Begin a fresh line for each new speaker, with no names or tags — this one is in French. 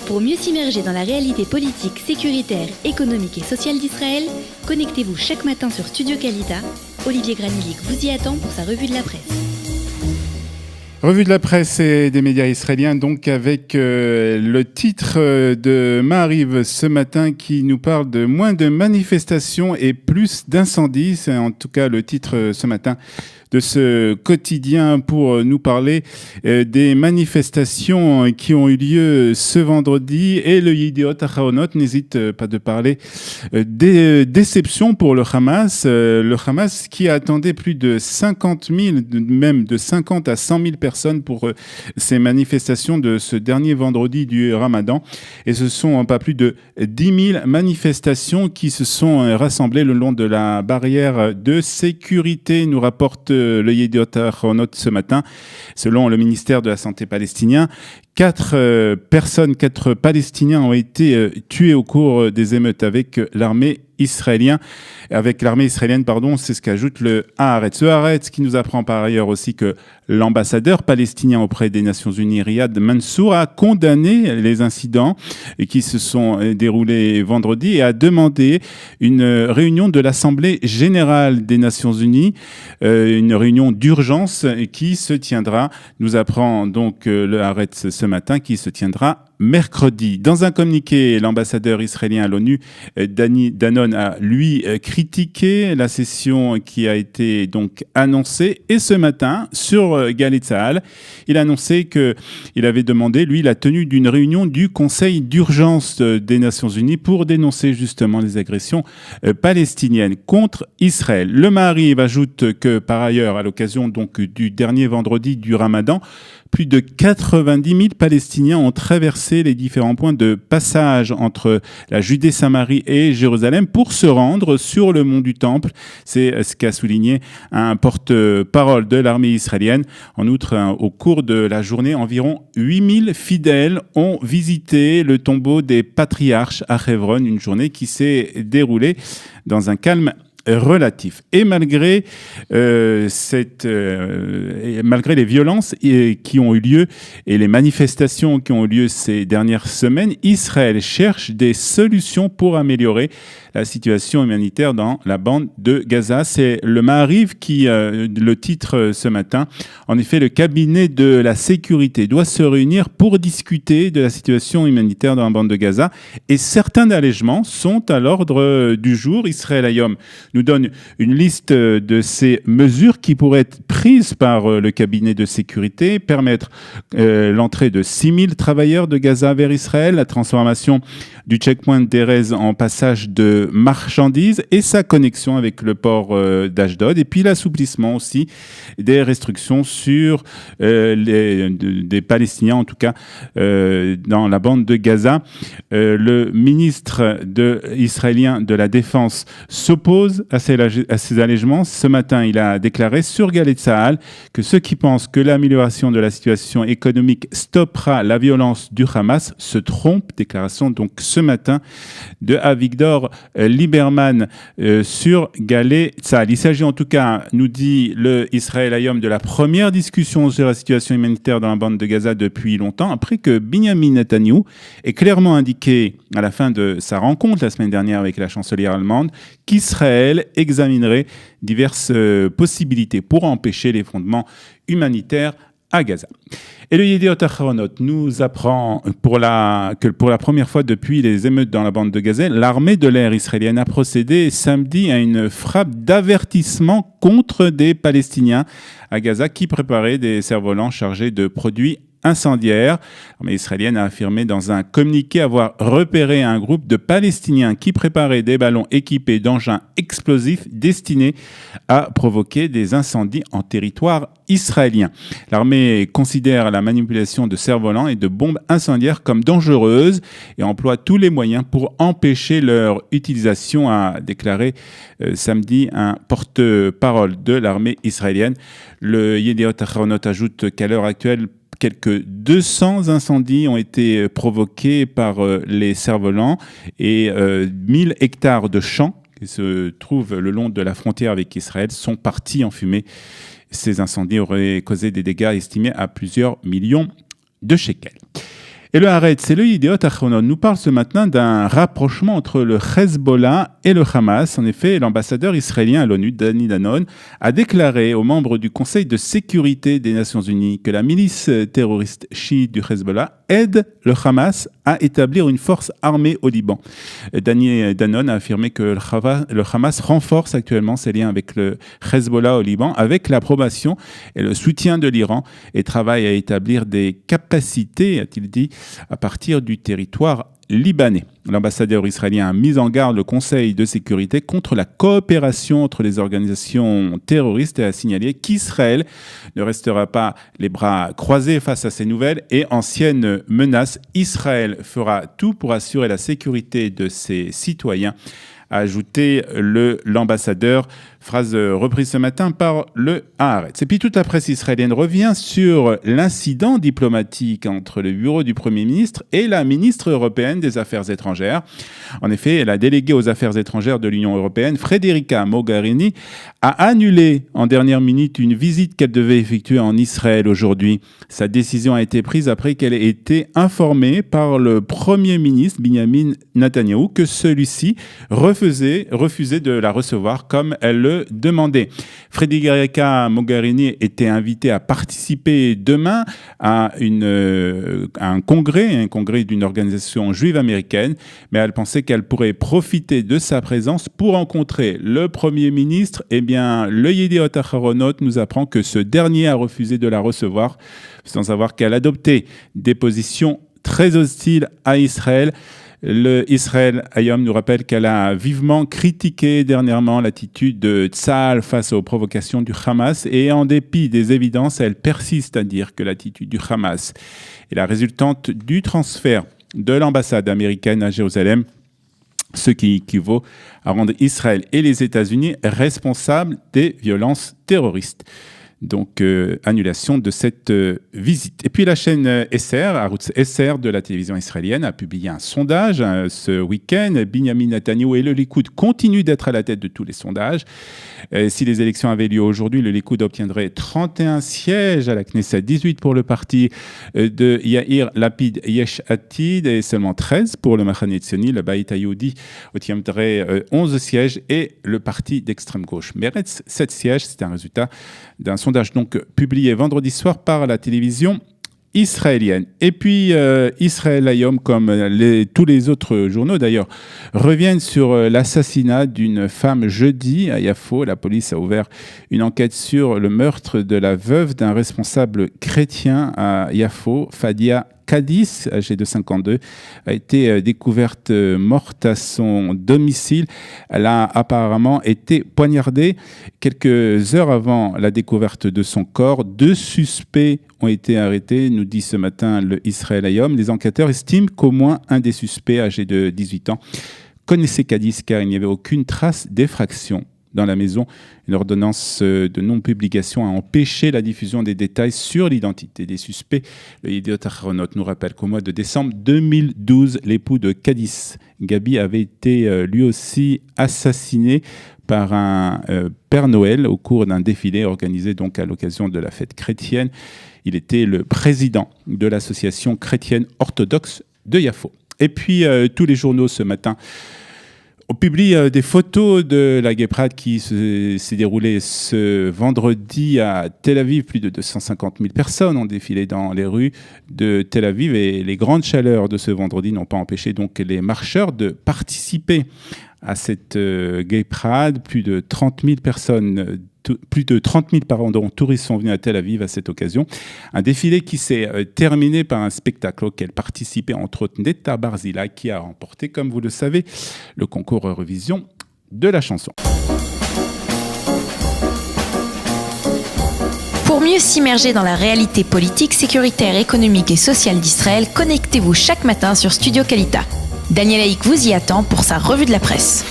Pour mieux s'immerger dans la réalité politique, sécuritaire, économique et sociale d'Israël, connectez-vous chaque matin sur Studio Kalita. Olivier Granilic vous y attend pour sa revue de la presse.
Revue de la presse et des médias israéliens, donc avec le titre de Maariv ce matin qui nous parle de moins de manifestations et plus d'incendies. C'est en tout cas le titre ce matin de ce quotidien pour nous parler des manifestations qui ont eu lieu ce vendredi. Et le Yediot Ahronot n'hésite pas de parler des déceptions pour le Hamas. Le Hamas qui attendait plus de 50 000, même de 50 à 100 000 personnes pour ces manifestations de ce dernier vendredi du Ramadan. Et ce sont pas plus de 10 000 manifestations qui se sont rassemblées le long de la barrière de sécurité, nous rapporte le Yediot Ahronot ce matin. Selon le ministère de la Santé palestinien, 4 Palestiniens ont été tués au cours des émeutes avec l'armée israélienne. C'est ce qu'ajoute le Haaretz. Le Haaretz qui nous apprend par ailleurs aussi que l'ambassadeur palestinien auprès des Nations Unies, Riyad Mansour, a condamné les incidents qui se sont déroulés vendredi et a demandé une réunion de l'Assemblée générale des Nations Unies, une réunion d'urgence qui se tiendra, nous apprend donc le Haaretz ce matin, qui se tiendra mercredi. Dans un communiqué, l'ambassadeur israélien à l'ONU, Dani Danon, a lui critiqué la session qui a été donc annoncée. Et ce matin, sur Galei Tzahal, il a annoncé qu'il avait demandé, lui, la tenue d'une réunion du Conseil d'urgence des Nations Unies pour dénoncer justement les agressions palestiniennes contre Israël. Le Maariv ajoute que, par ailleurs, à l'occasion donc du dernier vendredi du Ramadan, plus de 90 000 Palestiniens ont traversé les différents points de passage entre la Judée-Samarie et Jérusalem pour se rendre sur le mont du Temple. C'est ce qu'a souligné un porte-parole de l'armée israélienne. En outre, au cours de la journée, environ 8 000 fidèles ont visité le tombeau des patriarches à Hebron, une journée qui s'est déroulée dans un calme relatif. Et malgré les violences qui ont eu lieu et les manifestations qui ont eu lieu ces dernières semaines, Israël cherche des solutions pour améliorer la situation humanitaire dans la bande de Gaza. C'est le Maariv qui le titre ce matin. En effet, le cabinet de la sécurité doit se réunir pour discuter de la situation humanitaire dans la bande de Gaza et certains allègements sont à l'ordre du jour. Israël Hayom nous donne une liste de ces mesures qui pourraient être prises par le cabinet de sécurité, permettre l'entrée de 6 000 travailleurs de Gaza vers Israël, la transformation du checkpoint d'Erez en passage de marchandises et sa connexion avec le port d'Ashdod, et puis l'assouplissement aussi des restrictions sur des Palestiniens, en tout cas dans la bande de Gaza. Le ministre israélien de la Défense s'oppose à ces allègements. Ce matin, il a déclaré sur Galei Tzahal que ceux qui pensent que l'amélioration de la situation économique stoppera la violence du Hamas se trompent. Déclaration donc ce matin de Avigdor Lieberman sur Galei Tzahal. Il s'agit en tout cas, nous dit le Israël Hayom, de la première discussion sur la situation humanitaire dans la bande de Gaza depuis longtemps, après que Binyamin Netanyahou ait clairement indiqué à la fin de sa rencontre la semaine dernière avec la chancelière allemande qu'Israël examinerait diverses possibilités pour empêcher l'effondrement humanitaire à Gaza. Et le Yediot Ahronot nous apprend que pour la première fois depuis les émeutes dans la bande de Gaza, l'armée de l'air israélienne a procédé samedi à une frappe d'avertissement contre des Palestiniens à Gaza qui préparaient des cerfs-volants chargés de produits incendiaire. L'armée israélienne a affirmé dans un communiqué avoir repéré un groupe de Palestiniens qui préparaient des ballons équipés d'engins explosifs destinés à provoquer des incendies en territoire israélien. L'armée considère la manipulation de cerfs-volants et de bombes incendiaires comme dangereuse et emploie tous les moyens pour empêcher leur utilisation, a déclaré samedi un porte-parole de l'armée israélienne. Le Yediot Ahronot ajoute qu'à l'heure actuelle, quelques 200 incendies ont été provoqués par les cerfs-volants et 1000 hectares de champs qui se trouvent le long de la frontière avec Israël sont partis en fumée. Ces incendies auraient causé des dégâts estimés à plusieurs millions de shekels. Et le Haaretz, c'est le Yediot Ahronoth, nous parle ce matin d'un rapprochement entre le Hezbollah et le Hamas. En effet, l'ambassadeur israélien à l'ONU, Dani Danon, a déclaré aux membres du Conseil de sécurité des Nations Unies que la milice terroriste chiite du Hezbollah aide le Hamas à établir une force armée au Liban. Dani Danon a affirmé que le Hamas renforce actuellement ses liens avec le Hezbollah au Liban avec l'approbation et le soutien de l'Iran et travaille à établir des capacités, a-t-il dit, à partir du territoire libanais. L'ambassadeur israélien a mis en garde le Conseil de sécurité contre la coopération entre les organisations terroristes et a signalé qu'Israël ne restera pas les bras croisés face à ces nouvelles et anciennes menaces. Israël fera tout pour assurer la sécurité de ses citoyens, a ajouté l'ambassadeur, phrase reprise ce matin par le Haaretz. Et puis toute la presse israélienne revient sur l'incident diplomatique entre le bureau du Premier ministre et la ministre européenne des Affaires étrangères. En effet, la déléguée aux Affaires étrangères de l'Union européenne, Federica Mogherini, a annulé en dernière minute une visite qu'elle devait effectuer en Israël aujourd'hui. Sa décision a été prise après qu'elle ait été informée par le Premier ministre Benjamin Netanyahou que celui-ci refusait de la recevoir comme elle le demandait. Federica Mogherini était invitée à participer demain à un congrès d'une organisation juive américaine, mais elle pensait qu'elle pourrait profiter de sa présence pour rencontrer le Premier ministre. Eh bien, le Yediot Ahronoth nous apprend que ce dernier a refusé de la recevoir, sans savoir qu'elle adoptait des positions très hostiles à Israël. Le Israël Hayom nous rappelle qu'elle a vivement critiqué dernièrement l'attitude de Tsahal face aux provocations du Hamas et en dépit des évidences, elle persiste à dire que l'attitude du Hamas est la résultante du transfert de l'ambassade américaine à Jérusalem, ce qui équivaut à rendre Israël et les États-Unis responsables des violences terroristes. Donc, annulation de cette visite. Et puis la chaîne Esser, Arutz Esser de la télévision israélienne, a publié un sondage ce week-end. Benjamin Netanyahou et le Likoud continuent d'être à la tête de tous les sondages. Si les élections avaient lieu aujourd'hui, le Likoud obtiendrait 31 sièges à la Knesset, 18 pour le parti de Yair Lapid Yesh Atid et seulement 13 pour le Machane Tzioni. Le Bayit HaYehudi obtiendrait 11 sièges et le parti d'extrême gauche Meretz 7 sièges. C'est un résultat d'un sondage donc publié vendredi soir par la télévision israélienne. Et puis Israël Hayom, comme tous les autres journaux d'ailleurs, reviennent sur l'assassinat d'une femme jeudi à Yafo. La police a ouvert une enquête sur le meurtre de la veuve d'un responsable chrétien à Yafo, Fadia Kadis, âgée de 52, a été découverte morte à son domicile. Elle a apparemment été poignardée quelques heures avant la découverte de son corps. 2 suspects ont été arrêtés, nous dit ce matin le Israël Hayom. Les enquêteurs estiment qu'au moins un des suspects, âgé de 18 ans, connaissait Kadis car il n'y avait aucune trace d'effraction dans la maison. Une ordonnance de non-publication a empêché la diffusion des détails sur l'identité des suspects. Le Yediot Ahronoth nous rappelle qu'au mois de décembre 2012, l'époux de Kadis, Gabi, avait été lui aussi assassiné par un Père Noël au cours d'un défilé organisé donc à l'occasion de la fête chrétienne. Il était le président de l'association chrétienne orthodoxe de Yafo. Et puis tous les journaux ce matin on publie des photos de la Gay Pride qui s'est déroulée ce vendredi à Tel Aviv. Plus de 250 000 personnes ont défilé dans les rues de Tel Aviv et les grandes chaleurs de ce vendredi n'ont pas empêché donc les marcheurs de participer à cette Gay Pride. Plus de 30 000 personnes touristes sont venus à Tel Aviv à cette occasion. Un défilé qui s'est terminé par un spectacle auquel participait entre autres Netta Barzila qui a remporté, comme vous le savez, le concours Eurovision de la chanson.
Pour mieux s'immerger dans la réalité politique, sécuritaire, économique et sociale d'Israël, connectez-vous chaque matin sur Studio Kalita. Daniel Haïk vous y attend pour sa revue de la presse.